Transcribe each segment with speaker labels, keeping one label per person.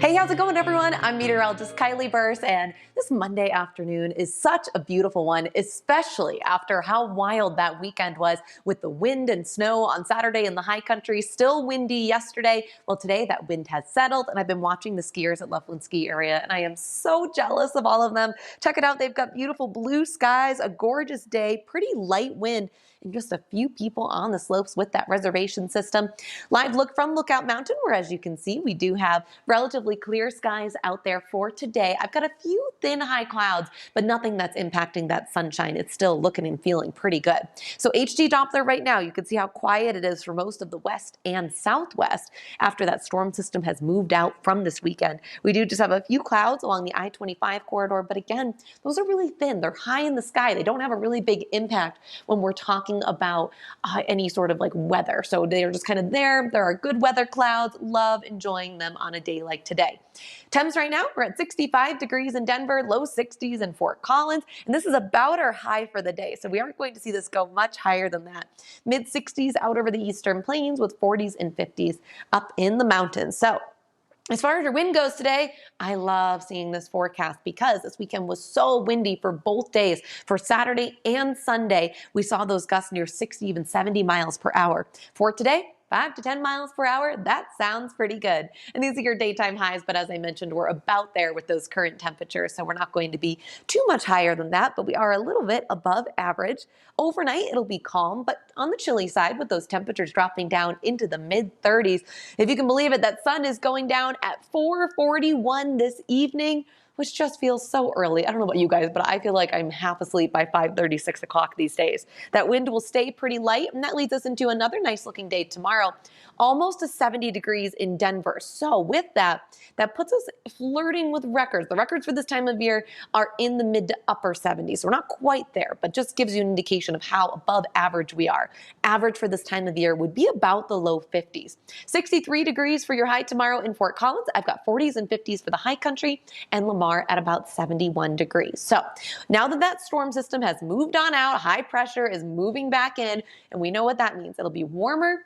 Speaker 1: Hey, how's it going, everyone? I'm Meteorologist Kylie Bearse, and this Monday afternoon is such a beautiful one, especially after how wild that weekend was with the wind and snow on Saturday in the high country. Still windy yesterday. Well, today that wind has settled, and I've been watching the skiers at Loveland Ski Area, and I am so jealous of all of them. Check it out. They've got beautiful blue skies, a gorgeous day, pretty light wind, and just a few people on the slopes with that reservation system. Live look from Lookout Mountain, where, as you can see, we do have relatively clear skies out there for today. I've got a few thin high clouds, but nothing that's impacting that sunshine. It's still looking and feeling pretty good. So HD Doppler right now, you can see how quiet it is for most of the west and southwest after that storm system has moved out from this weekend. We do just have a few clouds along the I-25 corridor, but again, those are really thin. They're high in the sky. They don't have a really big impact when we're talking about any sort of like weather. So they're just kind of there. There are good weather clouds. Love enjoying them on a day like today. Temps right now, we're at 65 degrees in Denver, low 60s in Fort Collins, and this is about our high for the day. So we aren't going to see this go much higher than that. Mid 60s out over the eastern plains with 40s and 50s up in the mountains. So as far as your wind goes today, I love seeing this forecast because this weekend was so windy for both days. For Saturday and Sunday, we saw those gusts near 60, even 70 miles per hour. For today, 5 to 10 miles per hour, that sounds pretty good. And these are your daytime highs, but as I mentioned, we're about there with those current temperatures, so we're not going to be too much higher than that, but we are a little bit above average. Overnight, it'll be calm, but on the chilly side with those temperatures dropping down into the mid-30s. If you can believe it, that sun is going down at 4:41 this evening, which just feels so early. I don't know about you guys, but I feel like I'm half asleep by 5:30, 6 o'clock these days. That wind will stay pretty light, and that leads us into another nice looking day tomorrow. Almost to 70 degrees in Denver. So with that, that puts us flirting with records. The records for this time of year are in the mid to upper 70s. So we're not quite there, but just gives you an indication of how above average we are. Average for this time of year would be about the low 50s. 63 degrees for your high tomorrow in Fort Collins. I've got 40s and 50s for the high country, and Lamar at about 71 degrees. So now that that storm system has moved on out, high pressure is moving back in, and we know what that means. It'll be warmer,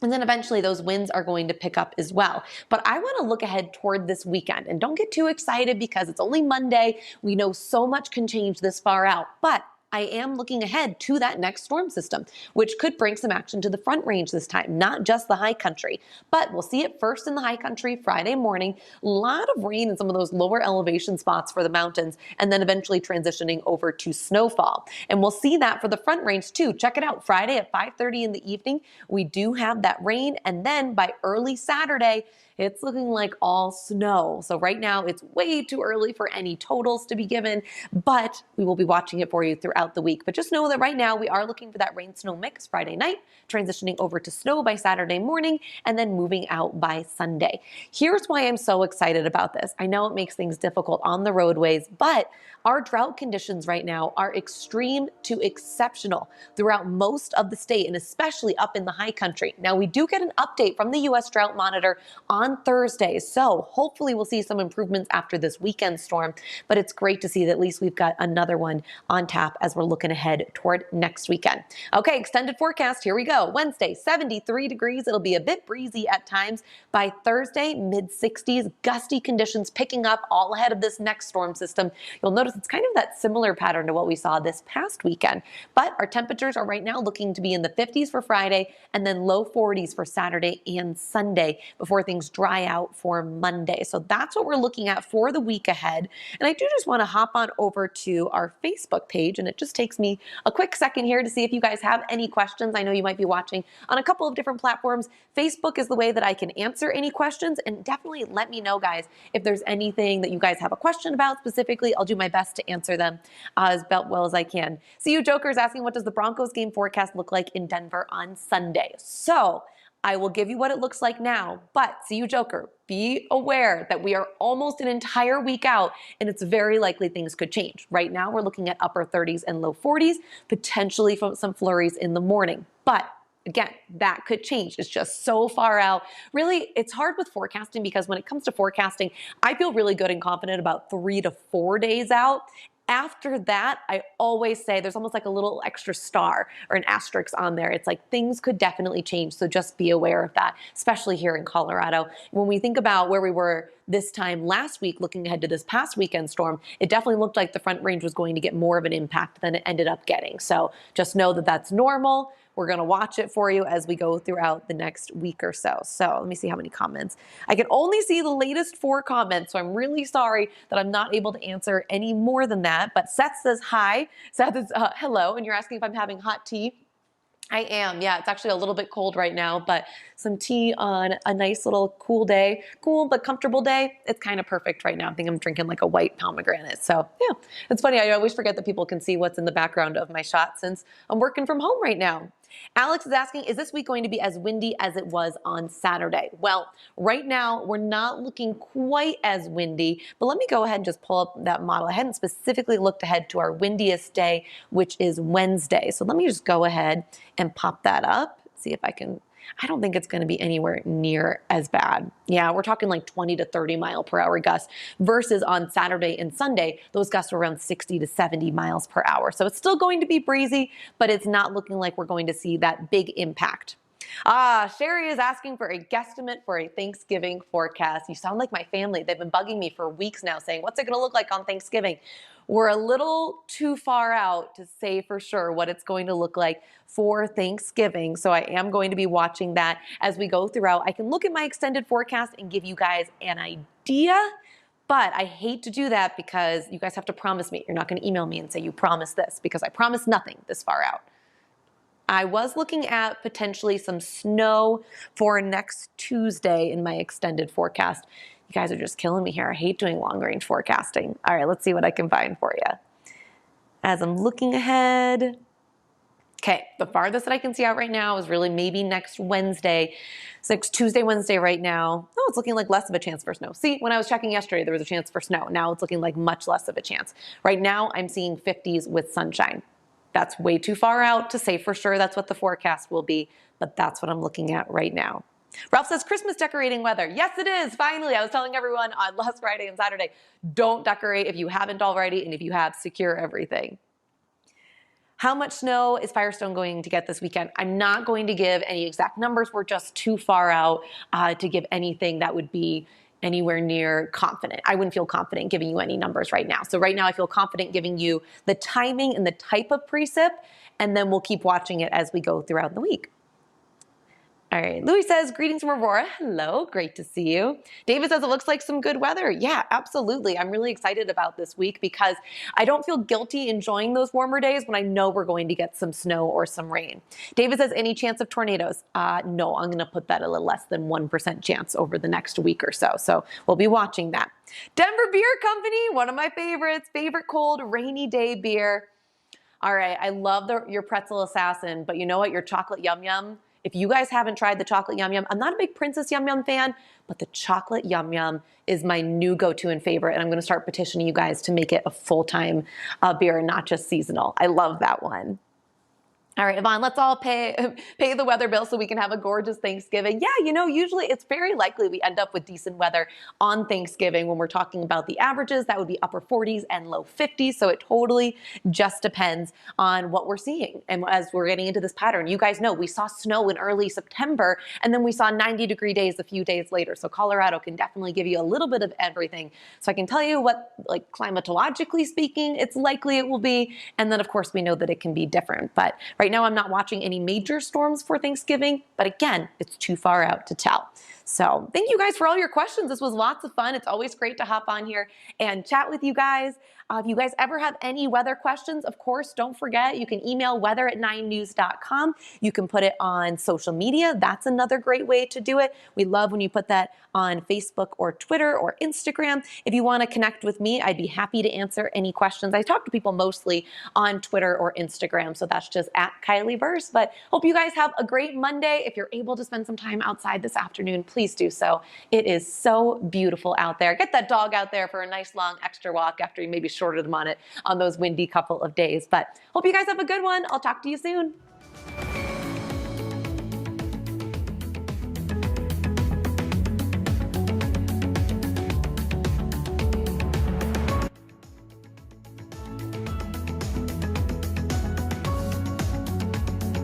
Speaker 1: and then eventually those winds are going to pick up as well. But I want to look ahead toward this weekend, and don't get too excited because it's only Monday. We know so much can change this far out, but I am looking ahead to that next storm system, which could bring some action to the front range this time, not just the high country. But we'll see it first in the high country Friday morning. A lot of rain in some of those lower elevation spots for the mountains, and then eventually transitioning over to snowfall. And we'll see that for the front range too. Check it out. Friday at 5:30 in the evening, we do have that rain. And then by early Saturday, it's looking like all snow. So right now it's way too early for any totals to be given, but we will be watching it for you throughout the week. But just know that right now we are looking for that rain snow mix Friday night, transitioning over to snow by Saturday morning, and then moving out by Sunday. Here's why I'm so excited about this. I know it makes things difficult on the roadways, but our drought conditions right now are extreme to exceptional throughout most of the state, and especially up in the high country. Now, we do get an update from the U.S. Drought Monitor on Thursday, so hopefully we'll see some improvements after this weekend storm, but it's great to see that at least we've got another one on tap as we're looking ahead toward next weekend. Okay, extended forecast, here we go. Wednesday, 73 degrees. It'll be a bit breezy at times. By Thursday, mid-60s, gusty conditions picking up all ahead of this next storm system. You'll notice it's kind of that similar pattern to what we saw this past weekend, but our temperatures are right now looking to be in the 50s for Friday and then low 40s for Saturday and Sunday before things dry out for Monday. So that's what we're looking at for the week ahead. And I do just want to hop on over to our Facebook page, and it just takes me a quick second here to see if you guys have any questions. I know you might be watching on a couple of different platforms. Facebook is the way that I can answer any questions, and definitely let me know, guys, if there's anything that you guys have a question about specifically. I'll do my best to answer them as well as I can. See you Jokers asking, what does the Broncos game forecast look like in Denver on Sunday? So I will give you what it looks like now, but see you Joker, be aware that we are almost an entire week out, and it's very likely things could change. Right now, we're looking at upper 30s and low 40s, potentially some flurries in the morning. But again, that could change. It's just so far out. Really, it's hard with forecasting because when it comes to forecasting, I feel really good and confident about 3 to 4 days out. After that, I always say there's almost like a little extra star or an asterisk on there. It's like things could definitely change, so just be aware of that, especially here in Colorado. When we think about where we were this time last week, looking ahead to this past weekend storm, it definitely looked like the Front Range was going to get more of an impact than it ended up getting. So just know that that's normal. We're going to watch it for you as we go throughout the next week or so. So let me see how many comments. I can only see the latest 4 comments, so I'm really sorry that I'm not able to answer any more than that. But Seth says hi. Seth is hello, and you're asking if I'm having hot tea. I am, yeah. It's actually a little bit cold right now, but some tea on a nice little cool day, cool but comfortable day. It's kind of perfect right now. I think I'm drinking like a white pomegranate. So yeah, it's funny. I always forget that people can see what's in the background of my shot since I'm working from home right now. Alex is asking, is this week going to be as windy as it was on Saturday? Well, right now we're not looking quite as windy, but let me go ahead and just pull up that model. I hadn't specifically looked ahead to our windiest day, which is Wednesday. So let me just go ahead and pop that up, see if I can. I don't think it's going to be anywhere near as bad. Yeah, we're talking like 20 to 30 mile per hour gusts versus on Saturday and Sunday, those gusts were around 60 to 70 miles per hour. So it's still going to be breezy, but it's not looking like we're going to see that big impact. Sherry is asking for a guesstimate for a Thanksgiving forecast. You sound like my family. They've been bugging me for weeks now saying, what's it going to look like on Thanksgiving? We're a little too far out to say for sure what it's going to look like for Thanksgiving. So I am going to be watching that as we go throughout. I can look at my extended forecast and give you guys an idea, but I hate to do that because you guys have to promise me. You're not going to email me and say you promised this, because I promise nothing this far out. I was looking at potentially some snow for next Tuesday in my extended forecast. You guys are just killing me here. I hate doing long range forecasting. All right, let's see what I can find for you. As I'm looking ahead. Okay, the farthest that I can see out right now is really maybe next Wednesday. So it's Tuesday, Wednesday right now. Oh, it's looking like less of a chance for snow. See, when I was checking yesterday, there was a chance for snow. Now it's looking like much less of a chance. Right now, I'm seeing 50s with sunshine. That's way too far out to say for sure that's what the forecast will be, but that's what I'm looking at right now. Ralph says Christmas decorating weather. Yes, it is. Finally, I was telling everyone on last Friday and Saturday, don't decorate if you haven't already, and if you have, secure everything. How much snow is Firestone going to get this weekend? I'm not going to give any exact numbers. We're just too far out to give anything that would be anywhere near confident. I wouldn't feel confident giving you any numbers right now. So right now I feel confident giving you the timing and the type of precip, and then we'll keep watching it as we go throughout the week. All right, Louis says, greetings from Aurora. Hello, great to see you. David says, it looks like some good weather. Yeah, absolutely. I'm really excited about this week because I don't feel guilty enjoying those warmer days when I know we're going to get some snow or some rain. David says, any chance of tornadoes? No, I'm going to put that a little less than 1% chance over the next week or so. So we'll be watching that. Denver Beer Company, one of my favorites, favorite cold, rainy day beer. All right, I love your pretzel assassin, but you know what? Your chocolate yum yum. If you guys haven't tried the chocolate yum yum, I'm not a big Princess Yum Yum fan, but the chocolate yum yum is my new go-to and favorite. And I'm going to start petitioning you guys to make it a full-time beer and not just seasonal. I love that one. All right, Yvonne, let's all pay the weather bill so we can have a gorgeous Thanksgiving. Yeah, you know, usually it's very likely we end up with decent weather on Thanksgiving. When we're talking about the averages, that would be upper 40s and low 50s. So it totally just depends on what we're seeing. And as we're getting into this pattern, you guys know we saw snow in early September, and then we saw 90-degree days a few days later. So Colorado can definitely give you a little bit of everything. So I can tell you what, like climatologically speaking, it's likely it will be. And then, of course, we know that it can be different. But right now, I'm not watching any major storms for Thanksgiving, but again, it's too far out to tell. So thank you guys for all your questions. This was lots of fun. It's always great to hop on here and chat with you guys. If you guys ever have any weather questions, of course, don't forget, you can email weather@9news.com. You can put it on social media. That's another great way to do it. We love when you put that on Facebook or Twitter or Instagram. If you want to connect with me, I'd be happy to answer any questions. I talk to people mostly on Twitter or Instagram, so that's just @Kylie Bearse. But hope you guys have a great Monday. If you're able to spend some time outside this afternoon, please do so. It is so beautiful out there. Get that dog out there for a nice long extra walk after you maybe shorted them on it on those windy couple of days. But hope you guys have a good one. I'll talk to you soon.